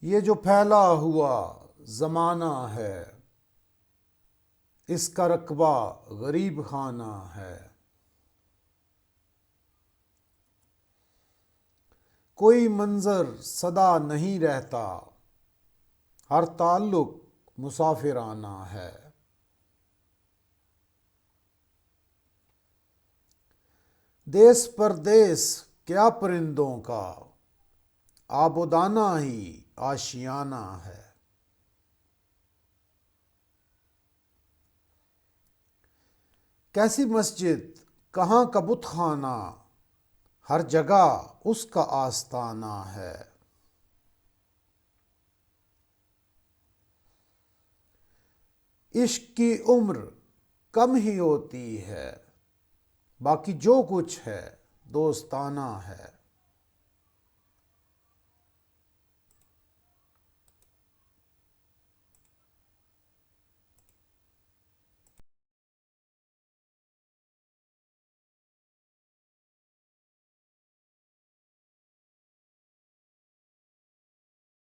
یہ جو پھیلا ہوا زمانہ ہے، اس کا رقبہ غریب خانہ ہے۔ کوئی منظر سدا نہیں رہتا، ہر تعلق مسافرانہ ہے۔ دیس پردیس کیا پرندوں کا، آب و دانہ ہی آشیانہ ہے۔ کیسی مسجد کہاں کا بت خانہ، ہر جگہ اس کا آستانہ ہے۔ عشق کی عمر کم ہی ہوتی ہے، باقی جو کچھ ہے دوستانہ ہے۔